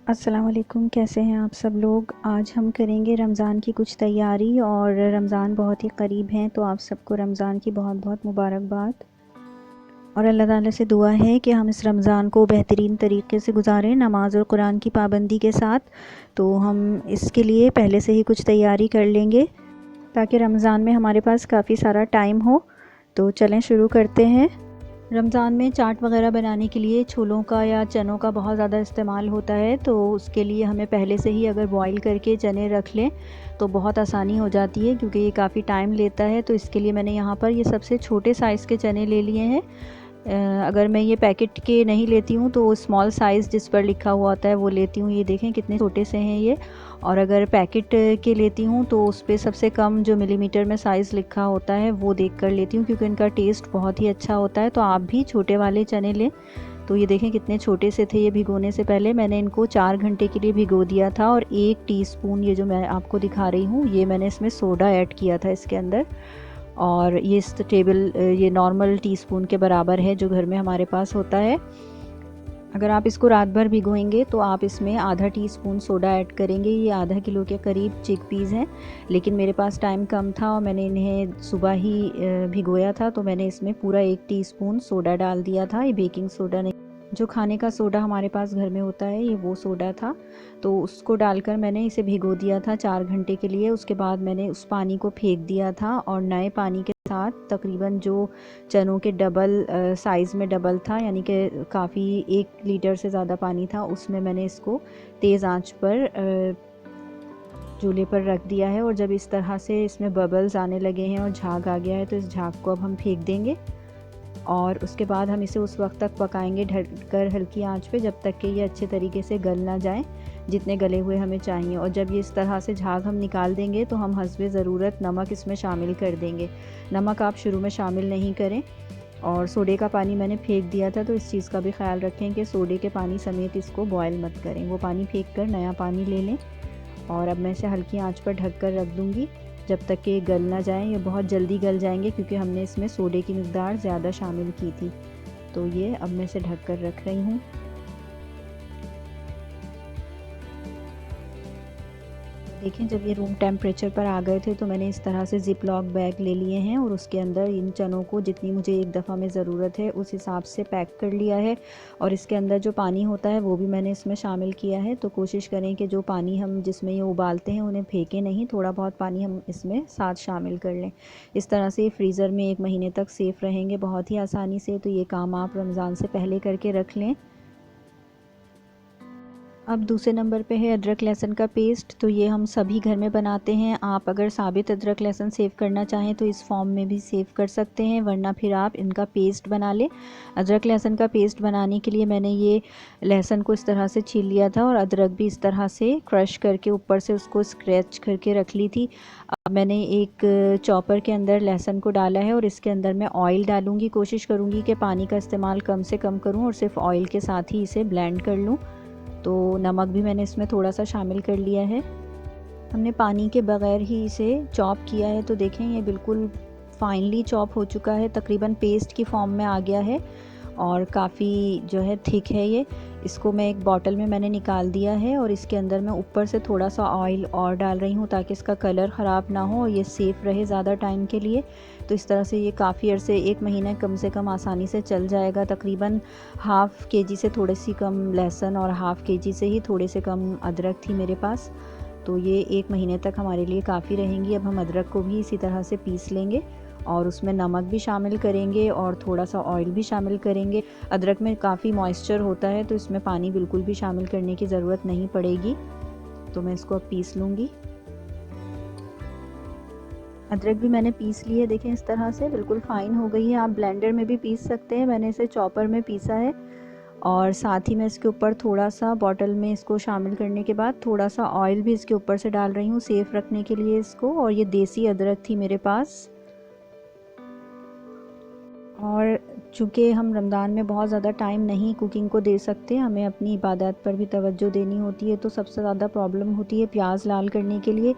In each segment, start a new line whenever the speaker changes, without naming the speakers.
अस्सलाम वालेकुम, कैसे हैं आप सब लोग। आज हम करेंगे रमज़ान की कुछ तैयारी और रमज़ान बहुत ही क़रीब हैं, तो आप सबको रमज़ान की बहुत बहुत मुबारकबाद। और अल्लाह ताला से दुआ है कि हम इस रमज़ान को बेहतरीन तरीके से गुजारें, नमाज और कुरान की पाबंदी के साथ। तो हम इसके लिए पहले से ही कुछ तैयारी कर लेंगे ताकि रमज़ान में हमारे पास काफ़ी सारा टाइम हो। तो चलें शुरू करते हैं। रमज़ान में चाट वग़ैरह बनाने के लिए छोलों का या चनों का बहुत ज़्यादा इस्तेमाल होता है, तो उसके लिए हमें पहले से ही अगर बॉईल करके चने रख लें तो बहुत आसानी हो जाती है, क्योंकि ये काफ़ी टाइम लेता है। तो इसके लिए मैंने यहाँ पर ये सबसे छोटे साइज़ के चने ले लिए हैं। अगर मैं ये पैकेट के नहीं लेती हूँ तो स्मॉल साइज़ जिस पर लिखा हुआ होता है वो लेती हूँ। ये देखें कितने छोटे से हैं ये। और अगर पैकेट के लेती हूँ तो उस पे सबसे कम जो मिलीमीटर में साइज़ लिखा होता है वो देख कर लेती हूँ, क्योंकि इनका टेस्ट बहुत ही अच्छा होता है। तो आप भी छोटे वाले चने लें। तो ये देखें कितने छोटे से थे। ये भिगोने से पहले मैंने इनको 4 घंटे के लिए भिगो दिया था। और 1 टीस्पून ये जो मैं आपको दिखा रही हूँ, ये मैंने इसमें सोडा ऐड किया था इसके अंदर। और ये ये नॉर्मल टीस्पून के बराबर है जो घर में हमारे पास होता है। अगर आप इसको रात भर भिगोएंगे तो आप इसमें आधा टीस्पून सोडा ऐड करेंगे। ये आधा किलो के करीब चिकपीज़ हैं, लेकिन मेरे पास टाइम कम था और मैंने इन्हें सुबह ही भिगोया था, तो मैंने इसमें पूरा 1 टीस्पून सोडा डाल दिया था। ये बेकिंग सोडा नहीं, जो खाने का सोडा हमारे पास घर में होता है, ये वो सोडा था। तो उसको डालकर मैंने इसे भिगो दिया था 4 घंटे के लिए। उसके बाद मैंने उस पानी को फेंक दिया था और नए पानी के साथ तकरीबन जो चनों के डबल साइज़ में डबल था, यानी कि काफ़ी 1 लीटर से ज़्यादा पानी था, उसमें मैंने इसको तेज़ आंच पर चूल्हे पर रख दिया है। और जब इस तरह से इसमें बबल्स आने लगे हैं और झाग आ गया है, तो इस झाग को अब हम फेंक देंगे। और उसके बाद हम इसे उस वक्त तक पकाएंगे ढककर हल्की आंच पे, जब तक कि ये अच्छे तरीके से गल ना जाए, जितने गले हुए हमें चाहिए। और जब ये इस तरह से झाग हम निकाल देंगे तो हम हस्बे ज़रूरत नमक इसमें शामिल कर देंगे। नमक आप शुरू में शामिल नहीं करें। और सोडे का पानी मैंने फेंक दिया था, तो इस चीज़ का भी ख्याल रखें कि सोडे के पानी समेत इसको बॉयल मत करें। वो पानी फेंक कर नया पानी ले लें। और अब मैं इसे हल्की आंच पर ढक कर रख दूँगी जब तक कि गल ना जाए। ये बहुत जल्दी गल जाएंगे क्योंकि हमने इसमें सोडे की मिक़दार ज़्यादा शामिल की थी। तो ये अब मैं इसे ढक कर रख रही हूँ। देखें जब ये रूम टेम्परेचर पर आ गए थे तो मैंने इस तरह से ज़िप लॉक बैग ले लिए हैं और उसके अंदर इन चनों को जितनी मुझे एक दफ़ा में ज़रूरत है उस हिसाब से पैक कर लिया है। और इसके अंदर जो पानी होता है वो भी मैंने इसमें शामिल किया है। तो कोशिश करें कि जो पानी हम जिसमें ये उबालते हैं उन्हें फेंकें नहीं, थोड़ा बहुत पानी हम इसमें साथ शामिल कर लें। इस तरह से फ्रीज़र में 1 महीने तक सेफ़ रहेंगे बहुत ही आसानी से। तो ये काम आप रमज़ान से पहले करके रख लें। अब दूसरे नंबर पे है अदरक लहसुन का पेस्ट। तो ये हम सभी घर में बनाते हैं। आप अगर साबित अदरक लहसुन सेव करना चाहें तो इस फॉर्म में भी सेव कर सकते हैं, वरना फिर आप इनका पेस्ट बना लें। अदरक लहसुन का पेस्ट बनाने के लिए मैंने ये लहसुन को इस तरह से छील लिया था और अदरक भी इस तरह से क्रश करके ऊपर से उसको स्क्रैच करके रख ली थी। अब मैंने एक चॉपर के अंदर लहसुन को डाला है और इसके अंदर मैं ऑयल डालूँगी। कोशिश करूँगी कि पानी का इस्तेमाल कम से कम करूँ और सिर्फ ऑयल के साथ ही इसे ब्लेंड कर लूँ। तो नमक भी मैंने इसमें थोड़ा सा शामिल कर लिया है। हमने पानी के बग़ैर ही इसे चॉप किया है। तो देखें ये बिल्कुल फाइनली चॉप हो चुका है, तकरीबन पेस्ट की फॉर्म में आ गया है और काफ़ी जो है थिक है ये। इसको मैं एक बॉटल में मैंने निकाल दिया है और इसके अंदर मैं ऊपर से थोड़ा सा ऑयल और डाल रही हूँ ताकि इसका कलर ख़राब ना हो और ये सेफ़ रहे ज़्यादा टाइम के लिए। तो इस तरह से ये काफ़ी अरसे 1 महीना कम से कम आसानी से चल जाएगा। तकरीबन हाफ़ केजी से थोड़ी सी कम लहसुन और हाफ़ केजी से ही थोड़े से कम अदरक थी मेरे पास। तो ये 1 महीने तक हमारे लिए काफ़ी रहेंगी। अब हम अदरक को भी इसी तरह से पीस लेंगे और उसमें नमक भी शामिल करेंगे और थोड़ा सा ऑयल भी शामिल करेंगे। अदरक में काफ़ी मॉइस्चर होता है तो इसमें पानी बिल्कुल भी शामिल करने की ज़रूरत नहीं पड़ेगी। तो मैं इसको अब पीस लूँगी। अदरक भी मैंने पीस ली है, देखें इस तरह से बिल्कुल फ़ाइन हो गई है। आप ब्लेंडर में भी पीस सकते हैं, मैंने इसे चॉपर में पीसा है। और साथ ही मैं इसके ऊपर थोड़ा सा बॉटल में इसको शामिल करने के बाद थोड़ा सा ऑयल भी इसके ऊपर से डाल रही हूँ सेफ़ रखने के लिए इसको। और ये देसी अदरक थी मेरे पास। और चूँकि हम रमज़ान में बहुत ज़्यादा टाइम नहीं कुकिंग को दे सकते, हमें अपनी इबादत पर भी तवज्जो देनी होती है, तो सबसे ज़्यादा प्रॉब्लम होती है प्याज लाल करने के लिए।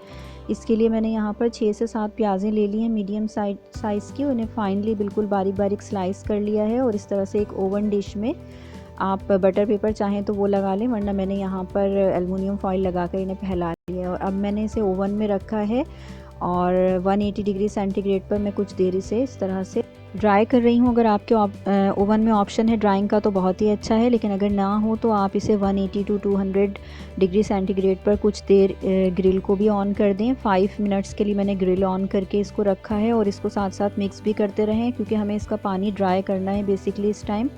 इसके लिए मैंने यहाँ पर 6 से 7 प्याज़ें ले ली हैं मीडियम साइज़ की। उन्हें फाइनली बिल्कुल बारीक बारीक स्लाइस कर लिया है और इस तरह से एक ओवन डिश में आप बटर पेपर चाहें तो वो लगा लें, वरना मैंने यहाँ पर एलुमिनियम फॉइल लगा कर इन्हें फैला लिया है। और अब मैंने इसे ओवन में रखा है और 180 डिग्री सेंटीग्रेड पर मैं कुछ देर इसे इस तरह से ड्राई कर रही हूँ। अगर आपके ओवन में ऑप्शन है ड्राइंग का तो बहुत ही अच्छा है, लेकिन अगर ना हो तो आप इसे 180 टू 200 डिग्री सेंटीग्रेड पर कुछ देर ग्रिल को भी ऑन कर दें। 5 मिनट्स के लिए मैंने ग्रिल ऑन करके इसको रखा है और इसको साथ साथ मिक्स भी करते रहें, क्योंकि हमें इसका पानी ड्राई करना है बेसिकली इस टाइम।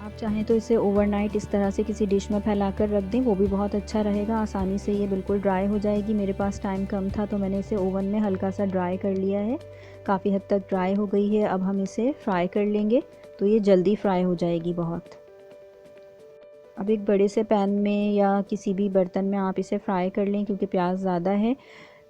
आप चाहें तो इसे ओवरनाइट इस तरह से किसी डिश में फैला कर रख दें, वो भी बहुत अच्छा रहेगा। आसानी से ये बिल्कुल ड्राई हो जाएगी। मेरे पास टाइम कम था तो मैंने इसे ओवन में हल्का सा ड्राई कर लिया है। काफ़ी हद तक ड्राई हो गई है। अब हम इसे फ्राई कर लेंगे तो ये जल्दी फ्राई हो जाएगी बहुत। अब एक बड़े से पैन में या किसी भी बर्तन में आप इसे फ्राई कर लें, क्योंकि प्याज ज़्यादा है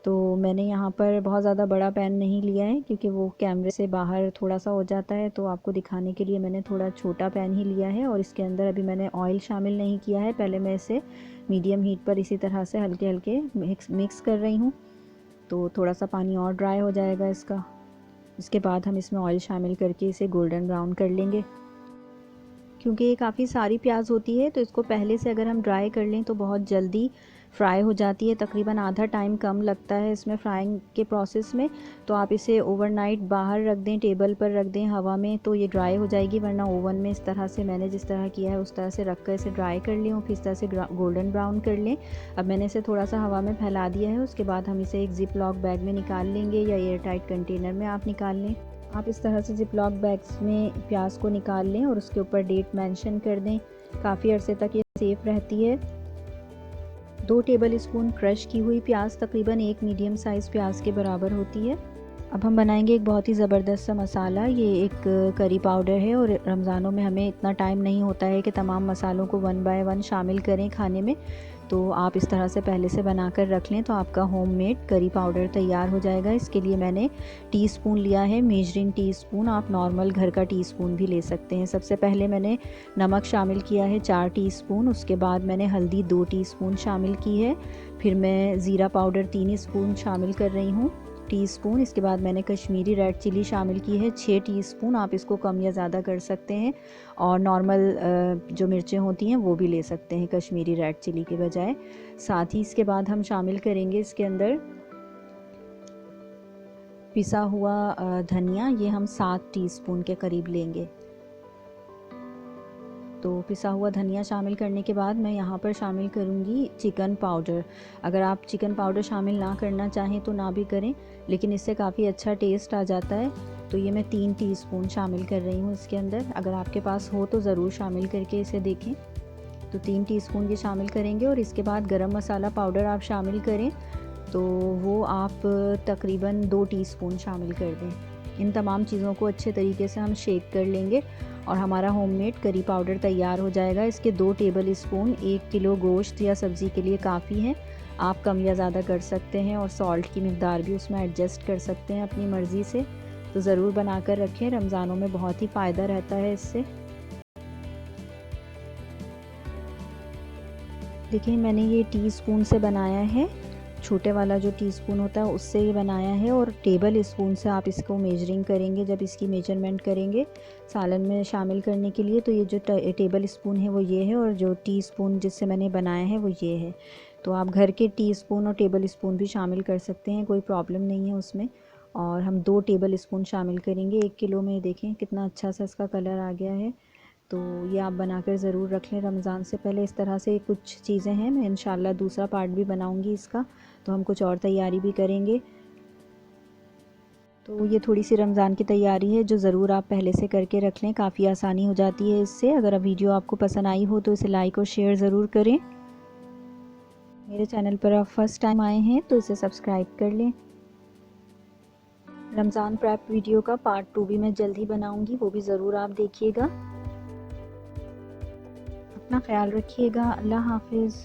तो मैंने यहाँ पर बहुत ज़्यादा बड़ा पैन नहीं लिया है, क्योंकि वो कैमरे से बाहर थोड़ा सा हो जाता है। तो आपको दिखाने के लिए मैंने थोड़ा छोटा पैन ही लिया है और इसके अंदर अभी मैंने ऑयल शामिल नहीं किया है। पहले मैं इसे मीडियम हीट पर इसी तरह से हल्के हल्के मिक्स कर रही हूँ, तो थोड़ा सा पानी और ड्राई हो जाएगा इसका। इसके बाद हम इसमें ऑयल शामिल करके इसे गोल्डन ब्राउन कर लेंगे। क्योंकि ये काफ़ी सारी प्याज होती है तो इसको पहले से अगर हम ड्राई कर लें तो बहुत जल्दी फ्राई हो जाती है। तकरीबन आधा टाइम कम लगता है इसमें फ्राइंग के प्रोसेस में। तो आप इसे ओवरनाइट बाहर रख दें, टेबल पर रख दें हवा में, तो ये ड्राई हो जाएगी। वरना ओवन में इस तरह से मैंने जिस तरह किया है उस तरह से रख कर इसे ड्राई कर लें और फिर इस तरह से गोल्डन ब्राउन कर लें। अब मैंने इसे थोड़ा सा हवा में फैला दिया है। उसके बाद हम इसे एक जिप लॉक बैग में निकाल लेंगे या एयर टाइट कंटेनर में आप निकाल लें। आप इस तरह से जिप लॉक बैग्स में प्याज को निकाल लें और उसके ऊपर डेट मेंशन कर दें। काफ़ी अरसे तक ये सेफ़ रहती है। 2 टेबल स्पून क्रश की हुई प्याज तकरीबन एक मीडियम साइज़ प्याज के बराबर होती है। अब हम बनाएंगे एक बहुत ही ज़बरदस्त सा मसाला। ये एक करी पाउडर है और रमज़ानों में हमें इतना टाइम नहीं होता है कि तमाम मसालों को 1 बाय 1 शामिल करें खाने में। तो आप इस तरह से पहले से बना कर रख लें तो आपका होममेड करी पाउडर तैयार हो जाएगा। इसके लिए मैंने टीस्पून लिया है, मेजरिंग टीस्पून। आप नॉर्मल घर का टीस्पून भी ले सकते हैं। सबसे पहले मैंने नमक शामिल किया है 4 टीस्पून। उसके बाद मैंने हल्दी 2 टीस्पून शामिल की है। फिर मैं ज़ीरा पाउडर 3 स्पून शामिल कर रही हूँ टीस्पून। इसके बाद मैंने कश्मीरी रेड चिली शामिल की है 6 टीस्पून। आप इसको कम या ज़्यादा कर सकते हैं और नॉर्मल जो मिर्चें होती हैं वो भी ले सकते हैं कश्मीरी रेड चिली के बजाय। साथ ही इसके बाद हम शामिल करेंगे इसके अंदर पिसा हुआ धनिया। ये हम 7 टीस्पून के करीब लेंगे। तो पिसा हुआ धनिया शामिल करने के बाद मैं यहाँ पर शामिल करूँगी चिकन पाउडर। अगर आप चिकन पाउडर शामिल ना करना चाहें तो ना भी करें, लेकिन इससे काफ़ी अच्छा टेस्ट आ जाता है। तो ये मैं 3 टीस्पून शामिल कर रही हूँ इसके अंदर। अगर आपके पास हो तो ज़रूर शामिल करके इसे देखें। तो 3 टीस्पून ये शामिल करेंगे और इसके बाद गरम मसाला पाउडर आप शामिल करें तो वो आप तकरीबन 2 टीस्पून शामिल कर दें। इन तमाम चीज़ों को अच्छे तरीके से हम शेक कर लेंगे और हमारा होममेड करी पाउडर तैयार हो जाएगा। इसके 2 टेबल स्पून 1 किलो गोश्त या सब्ज़ी के लिए काफ़ी हैं। आप कम या ज़्यादा कर सकते हैं और सॉल्ट की मिक़दार भी उसमें एडजस्ट कर सकते हैं अपनी मर्ज़ी से। तो ज़रूर बना कर रखें, रमज़ानों में बहुत ही फ़ायदा रहता है इससे। देखिए मैंने ये टीस्पून से बनाया है, छोटे वाला जो टीस्पून होता है उससे ये बनाया है। और टेबल स्पून से आप इसको मेजरिंग करेंगे जब इसकी मेजरमेंट करेंगे सालन में शामिल करने के लिए। तो ये जो टेबल स्पून है वो ये है और जो टीस्पून जिससे मैंने बनाया है वो ये है। तो आप घर के टीस्पून और टेबल स्पून भी शामिल कर सकते हैं, कोई प्रॉब्लम नहीं है उसमें। और हम 2 टेबल स्पून शामिल करेंगे 1 किलो में। देखें कितना अच्छा सा इसका कलर आ गया है। तो ये आप बनाकर ज़रूर रख लें रमज़ान से पहले। इस तरह से कुछ चीज़ें हैं, मैं इंशाल्लाह दूसरा पार्ट भी बनाऊंगी इसका, तो हम कुछ और तैयारी भी करेंगे। तो ये थोड़ी सी रमज़ान की तैयारी है जो ज़रूर आप पहले से करके रख लें, काफ़ी आसानी हो जाती है इससे। अगर अब वीडियो आपको पसंद आई हो तो इसे लाइक और शेयर ज़रूर करें। मेरे चैनल पर आप फर्स्ट टाइम आए हैं तो इसे सब्सक्राइब कर लें। रमज़ान प्रैप वीडियो का पार्ट 2 भी मैं जल्द ही बनाऊंगी, वो भी ज़रूर आप देखिएगा। अपना ख्याल रखिएगा। अल्लाह हाफिज़।